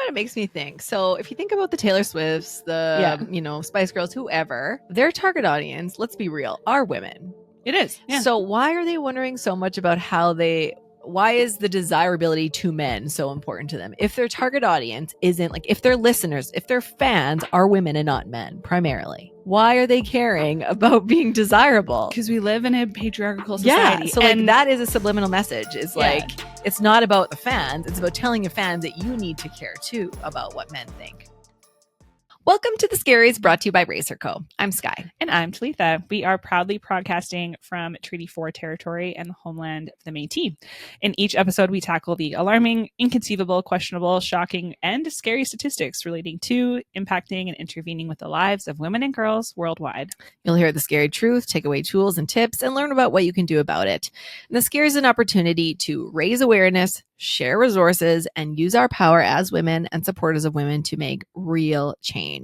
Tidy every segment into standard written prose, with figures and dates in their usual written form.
what it makes me think? So if you think about the Taylor Swifts, the Spice Girls, whoever, their target audience, let's be real, are women. It is. Yeah. So why are they wondering so much about why is the desirability to men so important to them? If their target audience isn't if their listeners, if their fans are women and not men primarily, why are they caring about being desirable? Because we live in a patriarchal society. Yeah, so that is a subliminal message. It's it's not about the fans. It's about telling your fans that you need to care too about what men think. Welcome to The Scaries, brought to you by Racer Co. I'm Sky. And I'm Talitha. We are proudly broadcasting from Treaty 4 territory and the homeland of the Métis. In each episode, we tackle the alarming, inconceivable, questionable, shocking, and scary statistics relating to, impacting, and intervening with the lives of women and girls worldwide. You'll hear the scary truth, take away tools and tips, and learn about what you can do about it. And The Scary is an opportunity to raise awareness, share resources, and use our power as women and supporters of women to make real change.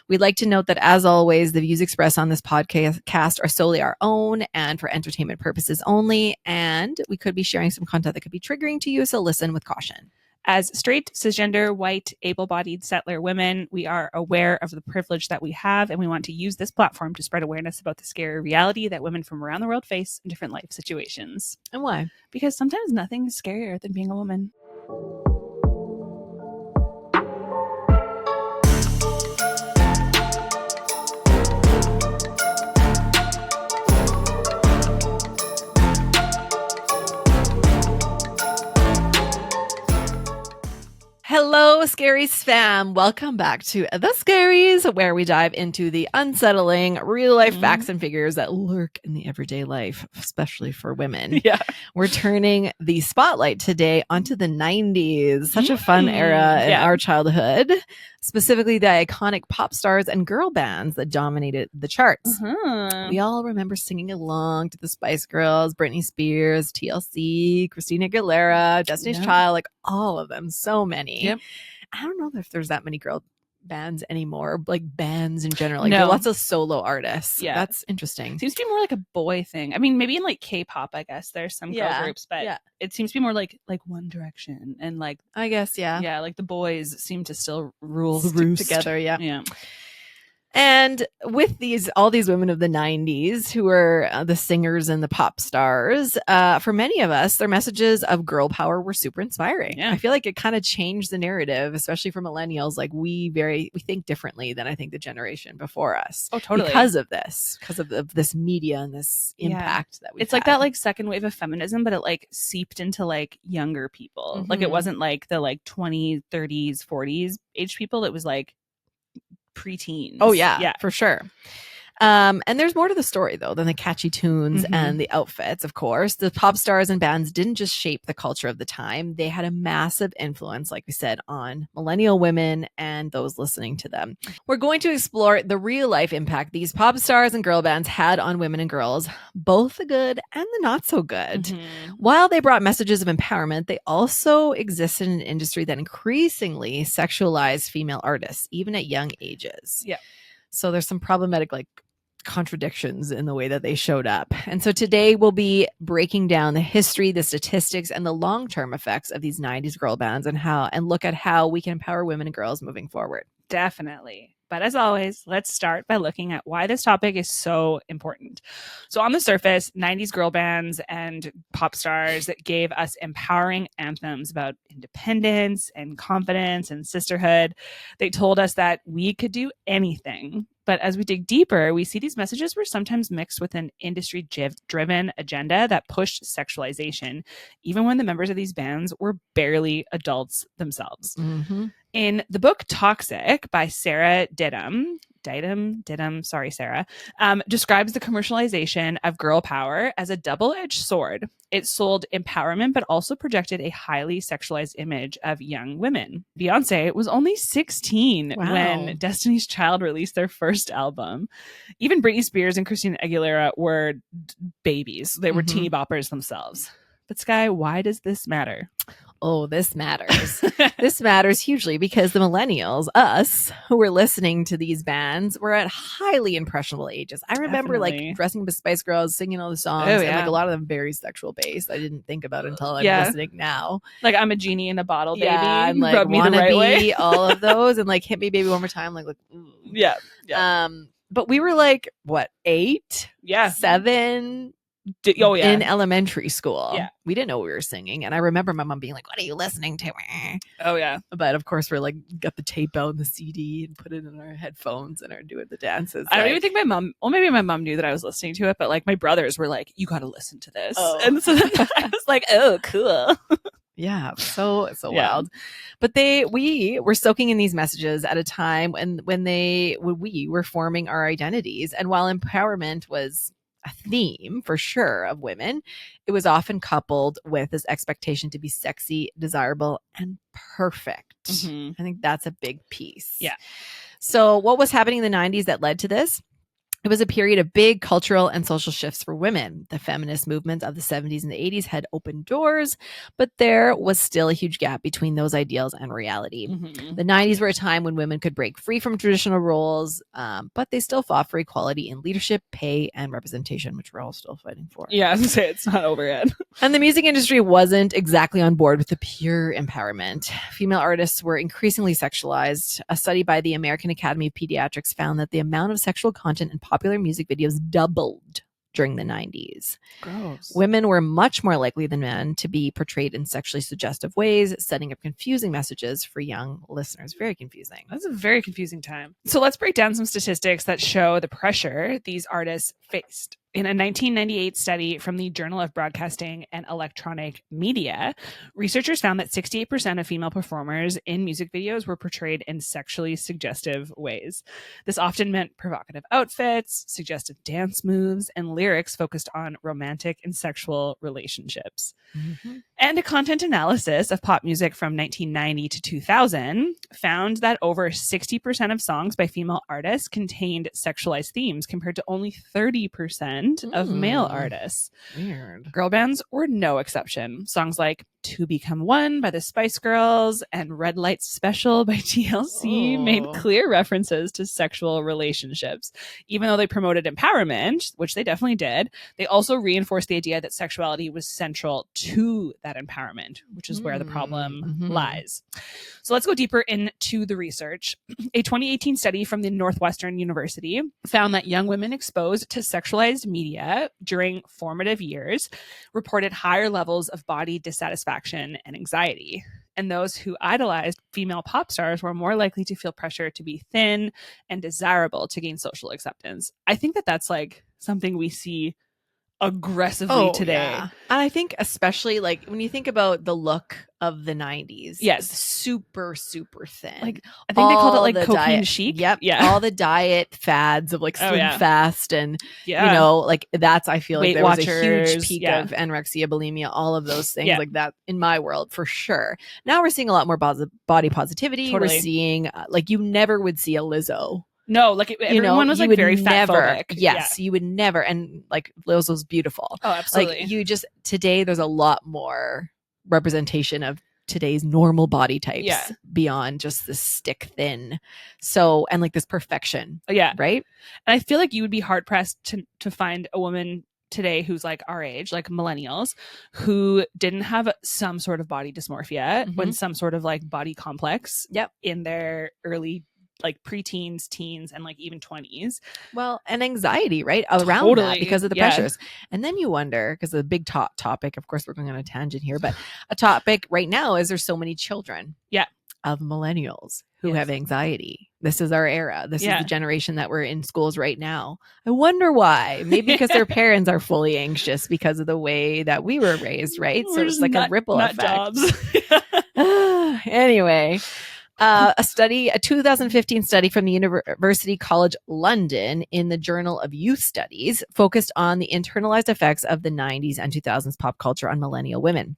We'd like to note that, as always, the views expressed on this podcast are solely our own and for entertainment purposes only, and we could be sharing some content that could be triggering to you, so listen with caution. As straight, cisgender, white, able-bodied settler women, we are aware of the privilege that we have, and we want to use this platform to spread awareness about the scary reality that women from around the world face in different life situations. And why? Because sometimes nothing is scarier than being a woman. Hello, Scaries fam. Welcome back to The Scaries, where we dive into the unsettling real-life facts and figures that lurk in the everyday life, especially for women. Yeah. We're turning the spotlight today onto the 90s, such a fun era in our childhood, specifically the iconic pop stars and girl bands that dominated the charts. We all remember singing along to the Spice Girls, Britney Spears, TLC, Christina Aguilera, Destiny's Child, all of them, so many. Yep. I don't know if there's that many girl bands anymore, bands in general. No. There are lots of solo artists. Yeah. That's interesting. Seems to be more like a boy thing. I mean, maybe in K-pop, I guess there's some girl groups, but it seems to be more like One Direction and I guess, the boys seem to still rule the stick roost together. Yeah. And with all these women of the 90s who were the singers and the pop stars, for many of us, their messages of girl power were super inspiring. Yeah. I feel like it kind of changed the narrative, especially for millennials. We think differently than I think the generation before us. Oh, totally. Because of this media and this impact that we. It's like that second wave of feminism, but it seeped into younger people. It wasn't the 20s, 30s, 40s age people. It was preteens. Oh yeah, for sure. And there's more to the story though than the catchy tunes and the outfits. Of course, the pop stars and bands didn't just shape the culture of the time. They had a massive influence, like we said, on millennial women and those listening to them. We're going to explore the real life impact these pop stars and girl bands had on women and girls, both the good and the not so good. While they brought messages of empowerment, they also existed in an industry that increasingly sexualized female artists, even at young ages. Yeah. So there's some problematic contradictions in the way that they showed up. And so today we'll be breaking down the history, the statistics, and the long-term effects of these 90s girl bands and look at how we can empower women and girls moving forward. Definitely. But as always, let's start by looking at why this topic is so important. So on the surface, 90s girl bands and pop stars that gave us empowering anthems about independence and confidence and sisterhood. They told us that we could do anything. But as we dig deeper, we see these messages were sometimes mixed with an industry-driven agenda that pushed sexualization, even when the members of these bands were barely adults themselves. In the book Toxic by Sarah Didham, sorry, Sarah, describes the commercialization of girl power as a double-edged sword. It sold empowerment, but also projected a highly sexualized image of young women. Beyonce was only 16 when Destiny's Child released their first album. Even Britney Spears and Christina Aguilera were babies. They were teeny boppers themselves. But Sky, why does this matter? Oh, this matters. This matters hugely because the millennials, us, who were listening to these bands, were at highly impressionable ages. I remember Definitely. like dressing up as Spice Girls, singing all the songs, Oh, and like yeah. a lot of them very sexual based. I didn't think about until I'm Yeah. listening now. Like, I'm a genie in a bottle, baby. Yeah, and like Rub me the Wanna right Be, way. all of those, and like Hit Me Baby One More Time. Like ooh. Yeah. But we were like what, 8, Yeah. 7. Oh, yeah. In elementary school. Yeah. We didn't know we were singing. And I remember my mom being like, what are you listening to? Oh, yeah. But of course, we're like, got the tape out and the CD and put it in our headphones and are doing the dances. I don't even think my mom, well, maybe my mom knew that I was listening to it, but like my brothers were like, you got to listen to this. Oh. And so then I was like, oh, cool. Yeah, so Yeah. wild. But we were soaking in these messages at a time when we were forming our identities. And while empowerment was a theme for sure of women, it was often coupled with this expectation to be sexy, desirable, and perfect. Mm-hmm. I think that's a big piece. Yeah. So what was happening in the 90s that led to this? It was a period of big cultural and social shifts for women. The feminist movement of the 70s and the 80s had opened doors, but there was still a huge gap between those ideals and reality. Mm-hmm. The 90s were a time when women could break free from traditional roles, but they still fought for equality in leadership, pay, and representation, which we're all still fighting for. Yeah, I was gonna say it's not over yet. And the music industry wasn't exactly on board with the pure empowerment. Female artists were increasingly sexualized. A study by the American Academy of Pediatrics found that the amount of sexual content in popular music videos doubled during the 90s. Gross. Women were much more likely than men to be portrayed in sexually suggestive ways, setting up confusing messages for young listeners. Very confusing. That's a very confusing time. So let's break down some statistics that show the pressure these artists faced. In a 1998 study from the Journal of Broadcasting and Electronic Media, researchers found that 68% of female performers in music videos were portrayed in sexually suggestive ways. This often meant provocative outfits, suggestive dance moves, and lyrics focused on romantic and sexual relationships. Mm-hmm. And a content analysis of pop music from 1990 to 2000 found that over 60% of songs by female artists contained sexualized themes compared to only 30% of male artists. Weird. Girl bands were no exception. Songs like To Become One by the Spice Girls and Red Light Special by TLC made clear references to sexual relationships. Even though they promoted empowerment, which they definitely did, they also reinforced the idea that sexuality was central to that empowerment, which is where the problem lies. So let's go deeper into the research. A 2018 study from the Northwestern University found that young women exposed to sexualized media during formative years reported higher levels of body dissatisfaction and anxiety. And those who idolized female pop stars were more likely to feel pressure to be thin and desirable to gain social acceptance. I think that that's like something we see aggressively today. Yeah. And I think especially like when you think about the look of the 90s, yes, super thin. Like I think they called it like cocaine diet, chic. Yep. Yeah. All the diet fads of like slim fast and you know, like that's I feel Weight like there Watchers, was a huge peak of anorexia, bulimia, all of those things like that in my world for sure. Now we're seeing a lot more body positivity. Totally. We're seeing like you never would see a Lizzo. No, like everyone was like very fat phobic. Yes, you would never. And like Lizzo was beautiful. Oh, absolutely. Like you just today there's a lot more representation of today's normal body types beyond just this stick thin. So and like this perfection. Yeah. Right. And I feel like you would be hard pressed to find a woman today who's like our age, like millennials, who didn't have some sort of body dysmorphia, when some sort of like body complex in their early like preteens, teens, and like even 20s. Well, and anxiety, right? Around that because of the pressures. And then you wonder, because the big topic, of course, we're going on a tangent here, but a topic right now is there's so many children of millennials who have anxiety. This is our era. This is the generation that we're in schools right now. I wonder why. Maybe because their parents are fully anxious because of the way that we were raised, right? So it's like a ripple effect. Jobs. Anyway. A 2015 study from the University College London in the Journal of Youth Studies focused on the internalized effects of the 90s and 2000s pop culture on millennial women.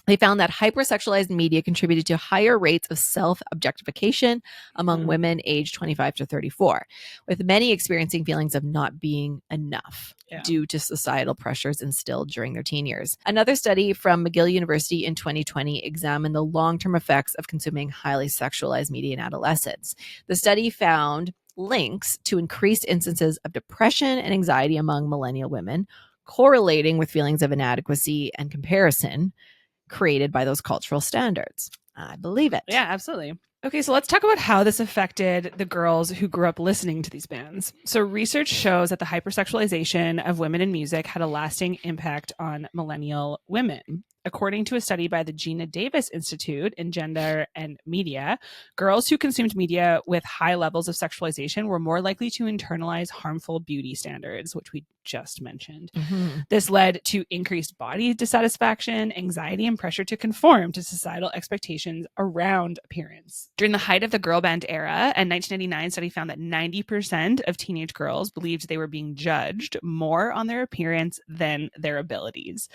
They found that hypersexualized media contributed to higher rates of self-objectification among women aged 25 to 34, with many experiencing feelings of not being enough due to societal pressures instilled during their teen years. Another study from McGill University in 2020 examined the long-term effects of consuming highly sexualized media in adolescence. The study found links to increased instances of depression and anxiety among millennial women, correlating with feelings of inadequacy and comparison created by those cultural standards. I believe it. Yeah, absolutely. Okay, so let's talk about how this affected the girls who grew up listening to these bands. So research shows that the hypersexualization of women in music had a lasting impact on millennial women. According to a study by the Gina Davis Institute in Gender and Media, girls who consumed media with high levels of sexualization were more likely to internalize harmful beauty standards, which we just mentioned. This led to increased body dissatisfaction, anxiety, and pressure to conform to societal expectations around appearance. During the height of the girl band era, a 1999 study found that 90% of teenage girls believed they were being judged more on their appearance than their abilities.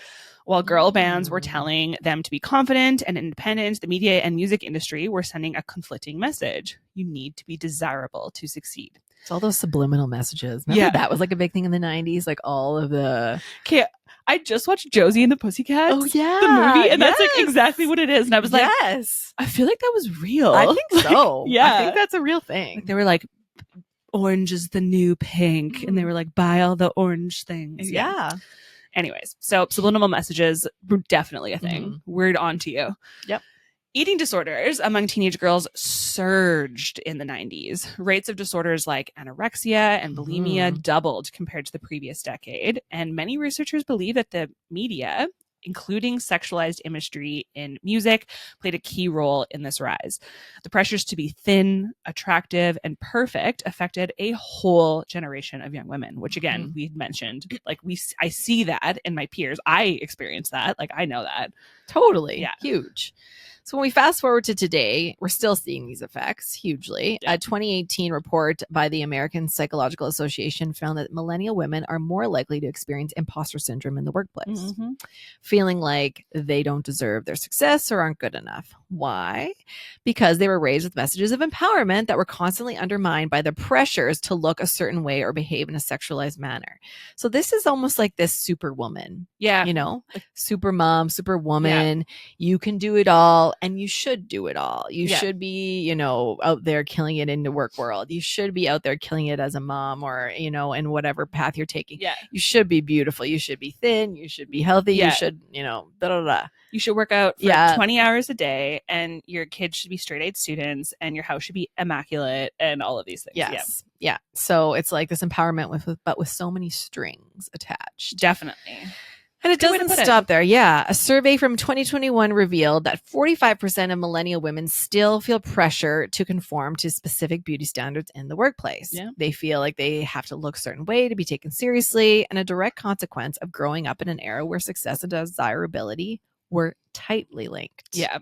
While girl bands were telling them to be confident and independent, the media and music industry were sending a conflicting message. You need to be desirable to succeed. It's all those subliminal messages. Remember that was like a big thing in the 90s, like all of the... Okay, I just watched Josie and the Pussycats, oh, yeah, the movie, and that's like exactly what it is. And I was like, yes, I feel like that was real. I think so. Yeah. I think that's a real thing. Like, they were like, orange is the new pink. And they were like, buy all the orange things. Yeah. Anyways, so subliminal messages were definitely a thing. Word on to you. Yep. Eating disorders among teenage girls surged in the 90s. Rates of disorders like anorexia and bulimia doubled compared to the previous decade. And many researchers believe that the media, including sexualized imagery in music, played a key role in this rise. The pressures to be thin, attractive, and perfect affected a whole generation of young women, which again, we mentioned, like I see that in my peers. I experience that. Like, I know that. Totally. Yeah. Huge. So when we fast forward to today, we're still seeing these effects hugely. A 2018 report by the American Psychological Association found that millennial women are more likely to experience imposter syndrome in the workplace, feeling like they don't deserve their success or aren't good enough. Why? Because they were raised with messages of empowerment that were constantly undermined by the pressures to look a certain way or behave in a sexualized manner. So this is almost like this superwoman. Yeah. You know, super mom, super woman. You can do it all. And you should do it all. You should be, you know, out there killing it in the work world. You should be out there killing it as a mom or, you know, in whatever path you're taking. Yeah. You should be beautiful. You should be thin. You should be healthy. Yeah. You should, you know, da da da. You should work out for 20 hours a day, and your kids should be straight A students, and your house should be immaculate, and all of these things. Yes. Yeah. So it's like this empowerment but with so many strings attached. Definitely. And it doesn't stop there. Yeah. A survey from 2021 revealed that 45% of millennial women still feel pressure to conform to specific beauty standards in the workplace. Yeah. They feel like they have to look a certain way to be taken seriously, and a direct consequence of growing up in an era where success and desirability were tightly linked. Yeah.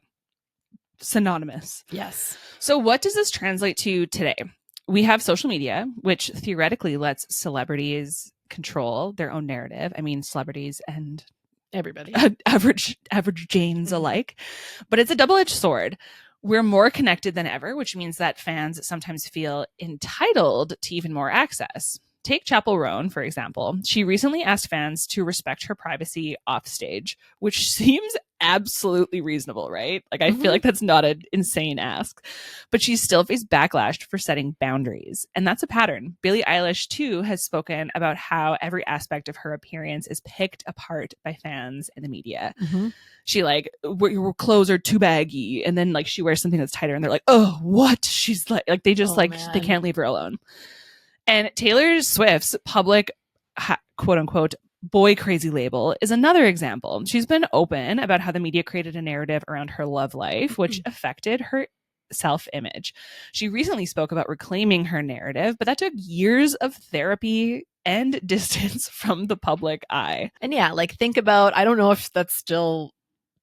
Synonymous. Yes. So what does this translate to today? We have social media, which theoretically lets celebrities control their own narrative. I mean, celebrities and everybody, average Janes alike. But it's a double-edged sword. We're more connected than ever, which means that fans sometimes feel entitled to even more access. Take Chappell Roan, for example. She recently asked fans to respect her privacy off stage, which seems absolutely reasonable, right? Like, I feel like that's not an insane ask. But she still faced backlash for setting boundaries. And that's a pattern. Billie Eilish, too, has spoken about how every aspect of her appearance is picked apart by fans and the media. She like, your clothes are too baggy. And then like she wears something that's tighter and they're like, oh, what? She's like they just they can't leave her alone. And Taylor Swift's public, quote unquote, boy crazy label is another example. She's been open about how the media created a narrative around her love life, which affected her self-image. She recently spoke about reclaiming her narrative, but that took years of therapy and distance from the public eye. And yeah, like think about, I don't know if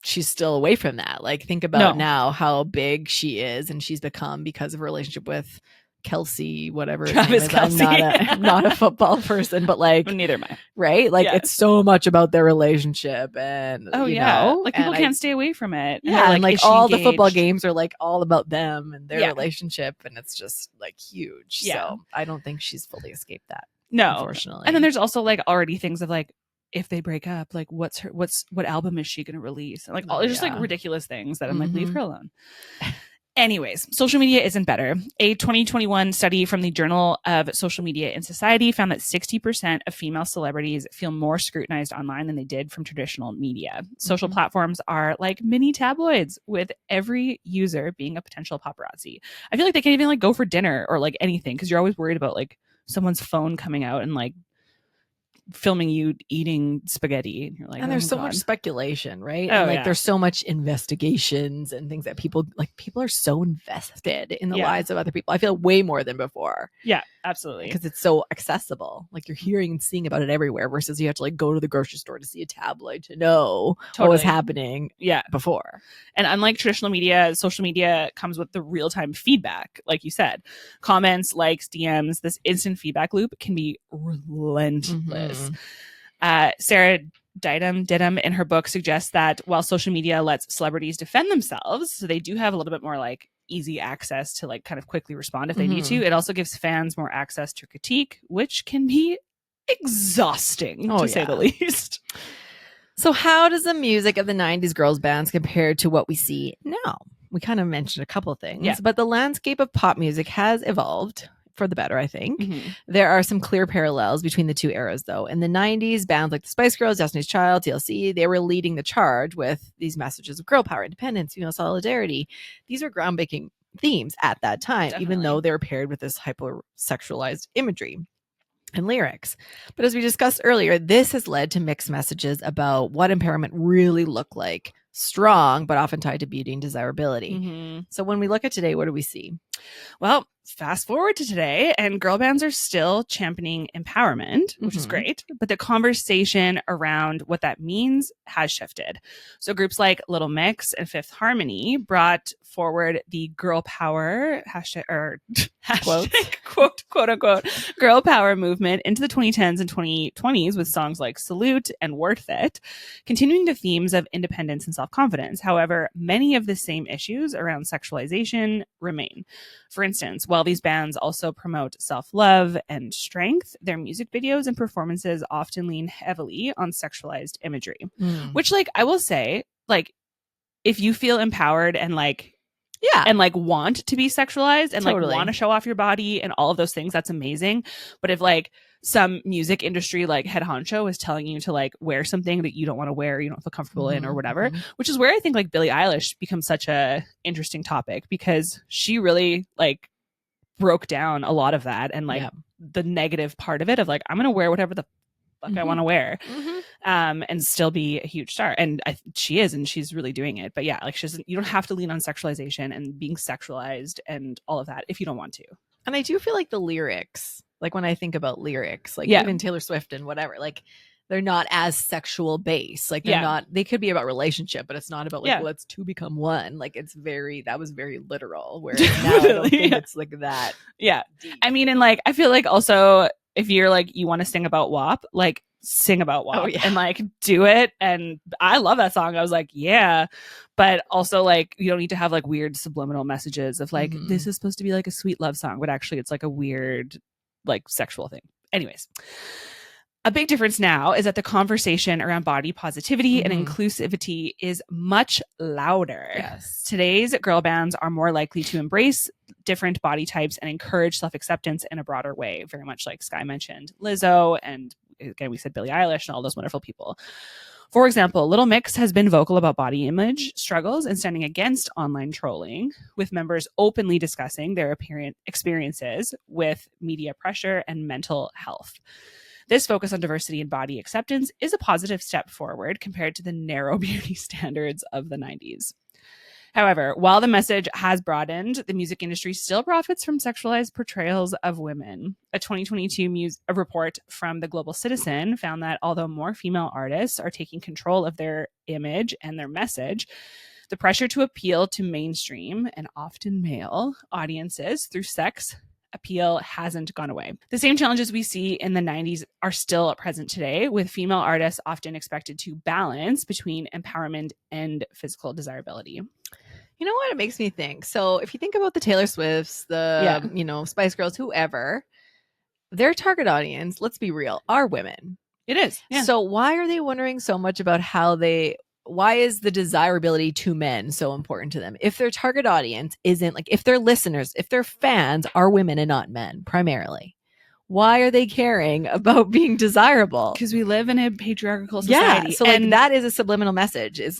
she's still away from that. Like think about now how big she is and she's become because of her relationship with Kelsey, whatever his Travis name is. Kelce. I'm not a football person, but like, Neither am I. right? Like, it's so much about their relationship, and you know, like people can't stay away from it. Yeah, and like all the football engaged? games are like all about them and their relationship, and it's just like huge. Yeah. So I don't think she's fully escaped that. No, unfortunately. And then there's also like already things of like, if they break up, like what album is she going to release? And like all just like ridiculous things that I'm like, leave her alone. Anyways, social media isn't better. A 2021 study from the Journal of Social Media in Society found that 60% of female celebrities feel more scrutinized online than they did from traditional media. Social platforms are like mini tabloids, with every user being a potential paparazzi. I feel like they can't even like go for dinner or like anything, because you're always worried about like someone's phone coming out and like filming you eating spaghetti, and you're like, and there's so much speculation, right? Oh, and like there's so much investigations and things that people are so invested in the lives of other people. I feel way more than before. Yeah, absolutely. Because it's so accessible. Like you're hearing and seeing about it everywhere, versus you have to like go to the grocery store to see a tabloid to know what was happening before. And unlike traditional media, social media comes with the real-time feedback. Like you said, comments, likes, DMs, this instant feedback loop can be relentless. Sarah Didham in her book suggests that while social media lets celebrities defend themselves, so they do have a little bit more like easy access to like kind of quickly respond if they need to, it also gives fans more access to critique, which can be exhausting to say the least. So how does the music of the 90s girls bands compare to what we see now? We kind of mentioned a couple of things, but the landscape of pop music has evolved for the better, I think. There are some clear parallels between the two eras, though. In the 90s, bands like the Spice Girls, Destiny's Child, TLC, they were leading the charge with these messages of girl power, independence, female solidarity. These are groundbreaking themes at that time, even though they were paired with this hypersexualized imagery and lyrics. But as we discussed earlier, this has led to mixed messages about what empowerment really looked like. Strong, but often tied to beauty and desirability. So when we look at today, what do we see? Well, fast forward to today, and girl bands are still championing empowerment, which is great, but the conversation around what that means has shifted. So groups like Little Mix and Fifth Harmony brought forward the girl power quote unquote girl power movement into the 2010s and 2020s with songs like Salute and Worth It, continuing the themes of independence and self-confidence. However, many of the same issues around sexualization remain. For instance, while these bands also promote self-love and strength, their music videos and performances often lean heavily on sexualized imagery, which, like, I will say, like, if you feel empowered and like, and like want to be sexualized and like want to show off your body and all of those things, that's amazing. But if like some music industry like head honcho is telling you to like wear something that you don't want to wear, you don't feel comfortable in or whatever, which is where I think like Billie Eilish becomes such a interesting topic, because she really like broke down a lot of that and like the negative part of it of like, I'm gonna wear whatever the fuck I want to wear and still be a huge star. And she is, and she's really doing it. But yeah, like you don't have to lean on sexualization and being sexualized and all of that if you don't want to. And I do feel like the lyrics, like when I think about lyrics, like even Taylor Swift and whatever, like they're not as sexual based. Like they're not, they could be about relationship, but it's not about like, let's two become one. Like it's that was very literal, whereas now I don't think it's like that. Yeah. Deep. I mean, and like, I feel like also if you're like, you want to sing about WAP, like sing about WAP and like do it. And I love that song. I was like, yeah, but also like, you don't need to have like weird subliminal messages of like, this is supposed to be like a sweet love song, but actually it's like a weird, like sexual thing. Anyways. A big difference now is that the conversation around body positivity and inclusivity is much louder. Yes. Today's girl bands are more likely to embrace different body types and encourage self-acceptance in a broader way, very much like Sky mentioned, Lizzo, and again, we said Billie Eilish and all those wonderful people. For example, Little Mix has been vocal about body image struggles and standing against online trolling, with members openly discussing their experiences with media pressure and mental health. This focus on diversity and body acceptance is a positive step forward compared to the narrow beauty standards of the 90s. However, while the message has broadened, the music industry still profits from sexualized portrayals of women. A 2022 report from the Global Citizen found that although more female artists are taking control of their image and their message, the pressure to appeal to mainstream and often male audiences through sex appeal hasn't gone away. The same challenges we see in the 90s are still present today, with female artists often expected to balance between empowerment and physical desirability. You know what? It makes me think. So if you think about the Taylor Swifts, the, Spice Girls, whoever, their target audience, let's be real, are women. It is. Yeah. So why are they wondering so much about why is the desirability to men so important to them? If their target audience isn't if their listeners, if their fans are women and not men primarily, why are they caring about being desirable? Because we live in a patriarchal society. Yeah, so that is a subliminal message. It's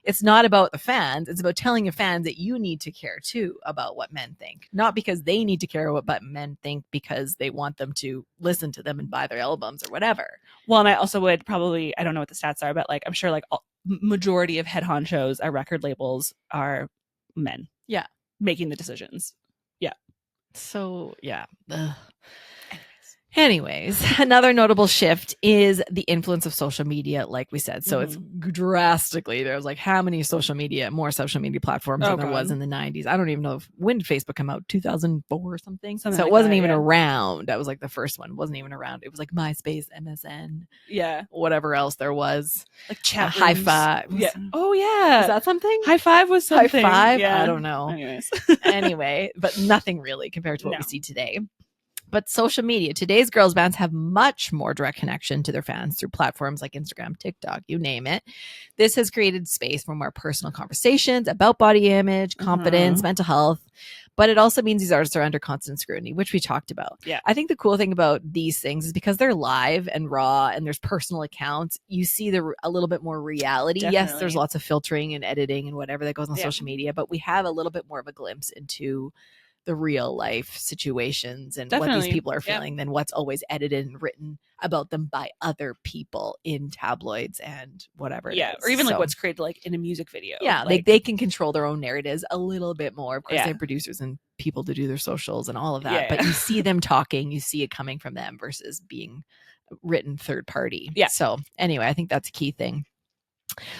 it's not about the fans. It's about telling your fans that you need to care too about what men think. Not because they need to care what men think because they want them to listen to them and buy their albums or whatever. Well, and I also would probably, I don't know what the stats are, but I'm sure majority of head honchos at record labels are men. Yeah. Making the decisions. Yeah. So, yeah. Ugh. Anyways, another notable shift is the influence of social media, like we said. So it's drastically, there's how many more social media platforms than there was in the 90s. I don't even know when did Facebook come out, 2004 or something. So it wasn't even around. That was the first one. It wasn't even around. It was MySpace, MSN. Yeah. Whatever else there was. Chat High Five. Yeah. Oh, yeah. Is that something? High Five was something. High Five? Yeah. I don't know. Anyways. Anyway, but nothing really compared to what we see today. But social media, today's girls bands have much more direct connection to their fans through platforms like Instagram, TikTok, you name it. This has created space for more personal conversations about body image, confidence, mental health. But it also means these artists are under constant scrutiny, which we talked about. Yeah. I think the cool thing about these things is because they're live and raw and there's personal accounts, you see a little bit more reality. Definitely. Yes, there's lots of filtering and editing and whatever that goes on social media, but we have a little bit more of a glimpse into the real life situations and what these people are feeling than what's always edited and written about them by other people in tabloids and whatever it is. Or even what's created in a music video. Yeah, they can control their own narratives a little bit more. Of course, they have producers and people to do their socials and all of that. But you see them talking, you see it coming from them versus being written third party. Yeah. So anyway, I think that's a key thing.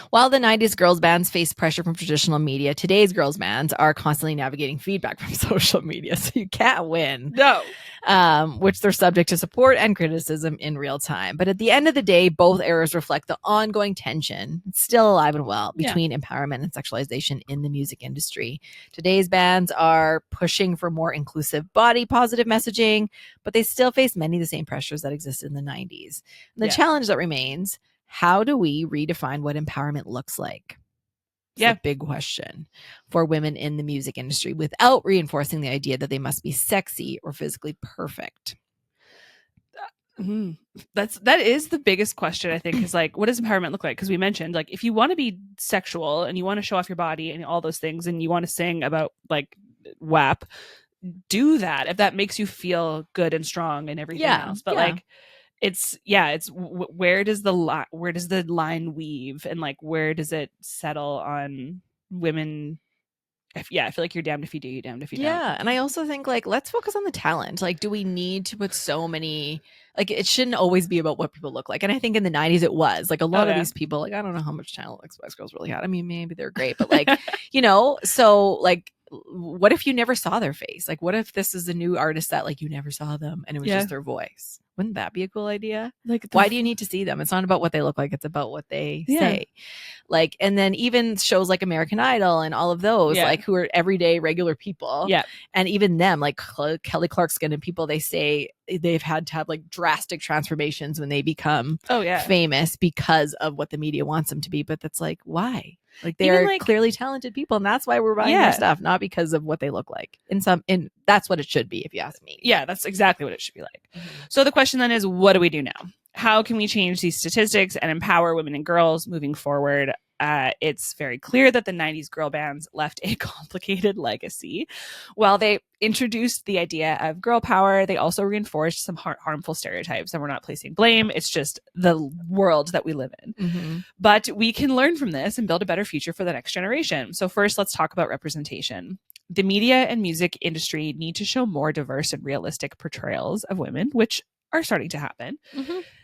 While the 90s girls bands faced pressure from traditional media, today's girls bands are constantly navigating feedback from social media. So you can't win. No. Which they're subject to support and criticism in real time. But at the end of the day, both eras reflect the ongoing tension, still alive and well, between empowerment and sexualization in the music industry. Today's bands are pushing for more inclusive body positive messaging, but they still face many of the same pressures that existed in the 90s. And the challenge that remains, how do we redefine what empowerment looks like? It's a big question for women in the music industry without reinforcing the idea that they must be sexy or physically perfect. That is the biggest question, I think, is what does empowerment look like? Because we mentioned if you want to be sexual and you want to show off your body and all those things and you want to sing about WAP, do that if that makes you feel good and strong and everything else. But it's where does the line weave and where does it settle on women? I feel like you're damned if you do, you're damned if you don't. Yeah, and I also think let's focus on the talent. Do we need to put so many? It shouldn't always be about what people look like. And I think in the 90s it was a lot of these people. I don't know how much talent Spice Girls really had. I mean, maybe they're great, but so what if you never saw their face? What if this is a new artist that you never saw them and it was just their voice? Wouldn't that be a cool idea? Why do you need to see them? It's not about what they look like. It's about what they say. And then even shows like American Idol and all of those, who are everyday regular people. Yeah. And even them, Kelly Clarkson and people, they say they've had to have drastic transformations when they become famous because of what the media wants them to be. But that's why? They are clearly talented people, and that's why we're buying their stuff, not because of what they look like. And that's what it should be, if you ask me. Yeah, that's exactly what it should be like. So the question then is, what do we do now? How can we change these statistics and empower women and girls moving forward? It's very clear that the 90s girl bands left a complicated legacy. While they introduced the idea of girl power, they also reinforced some harmful stereotypes, and we're not placing blame. It's just the world that we live in. But we can learn from this and build a better future for the next generation. So first, let's talk about representation. The media and music industry need to show more diverse and realistic portrayals of women, which are starting to happen.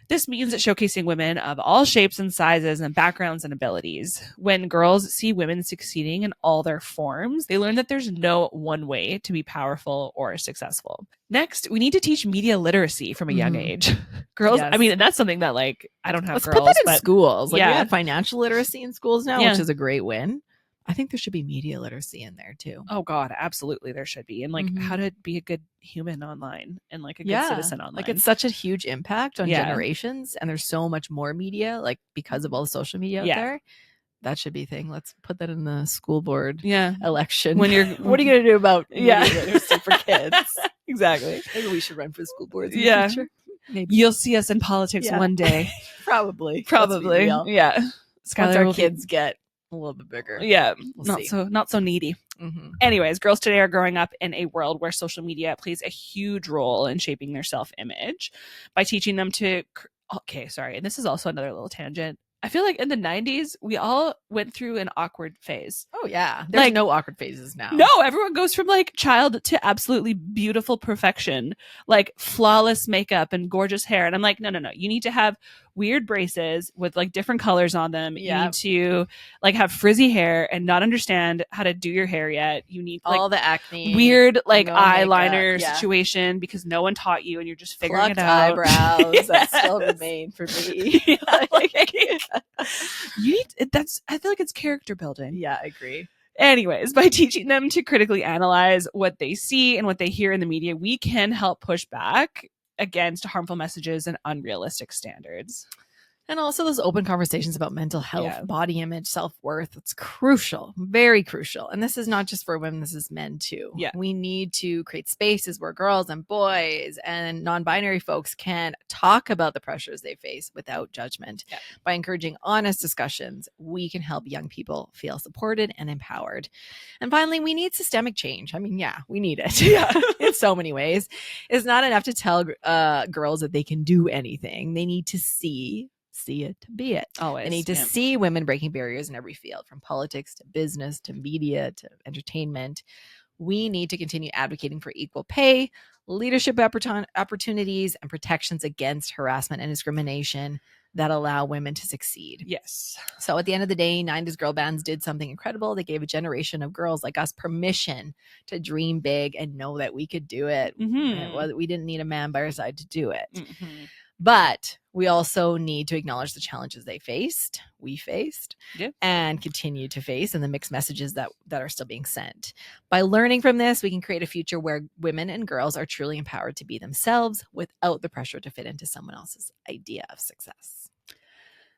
This means showcasing women of all shapes and sizes and backgrounds and abilities. When girls see women succeeding in all their forms, they learn that there's no one way to be powerful or successful. Next, we need to teach media literacy from a young age. Girls, Yes. I mean, and that's something that like, I don't have Let's girls, put that in but schools. Like yeah. we have financial literacy in schools now, Yeah. which is a great win. I think there should be media literacy in there too. Oh God, absolutely there should be. And like how to be a good human online and like a good citizen online. Like it's such a huge impact on Yeah. generations, and there's so much more media, like because of all the social media out there. That should be a thing. Let's put that in the school board election. When you're what are you gonna do about media Yeah. literacy for kids? Exactly. Maybe we should run for the school boards in the future. Maybe. You'll see us in politics one day. Probably. Yeah. Once our kids get a little bit bigger. Yeah. We'll not so needy. Anyways, girls today are growing up in a world where social media plays a huge role in shaping their self-image by teaching them to and this is also another little tangent. I feel like in the 90s, we all went through an awkward phase. Oh, yeah. There's like, no awkward phases now. No, everyone goes from like child to absolutely beautiful perfection, like flawless makeup and gorgeous hair. And I'm like, no. You need to have weird braces with like different colors on them. You need to like have frizzy hair and not understand how to do your hair yet. You need like all the acne, weird like no eyeliner makeup, situation because no one taught you and you're just figuring plucked it out. Eyebrows that still remain for me. You need I feel like it's character building. Yeah, I agree. Anyways, by teaching them to critically analyze what they see and what they hear in the media, we can help push back against harmful messages and unrealistic standards. And also those open conversations about mental health, body image, self-worth. It's crucial, very crucial. And this is not just for women, this is men too. Yeah. We need to create spaces where girls and boys and non-binary folks can talk about the pressures they face without judgment. Yeah. By encouraging honest discussions, we can help young people feel supported and empowered. And finally, we need systemic change. I mean, we need it in so many ways. It's not enough to tell girls that they can do anything. They need to see it to be it. Always. They need to see women breaking barriers in every field, from politics to business to media to entertainment. We need to continue advocating for equal pay, leadership opportunities, and protections against harassment and discrimination that allow women to succeed. Yes. So at the end of the day, 90s girl bands did something incredible. They gave a generation of girls like us permission to dream big and know that we could do it. We didn't need a man by our side to do it. But we also need to acknowledge the challenges we faced, and continue to face, and the mixed messages that are still being sent. By learning from this, we can create a future where women and girls are truly empowered to be themselves without the pressure to fit into someone else's idea of success.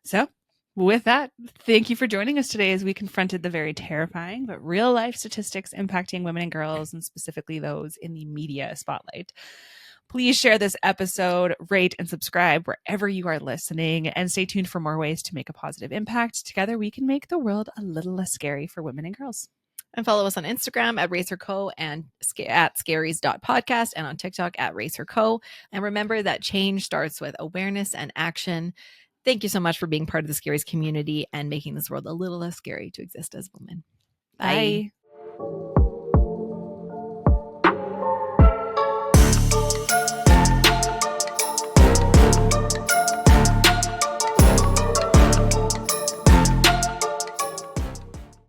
So with that, thank you for joining us today as we confronted the very terrifying but real life statistics impacting women and girls, and specifically those in the media spotlight. Please share this episode, rate and subscribe wherever you are listening, and stay tuned for more ways to make a positive impact. Together, we can make the world a little less scary for women and girls. And follow us on Instagram at RacerCo and at scaries.podcast, and on TikTok at RacerCo. And remember that change starts with awareness and action. Thank you so much for being part of the Scaries community and making this world a little less scary to exist as women. Bye.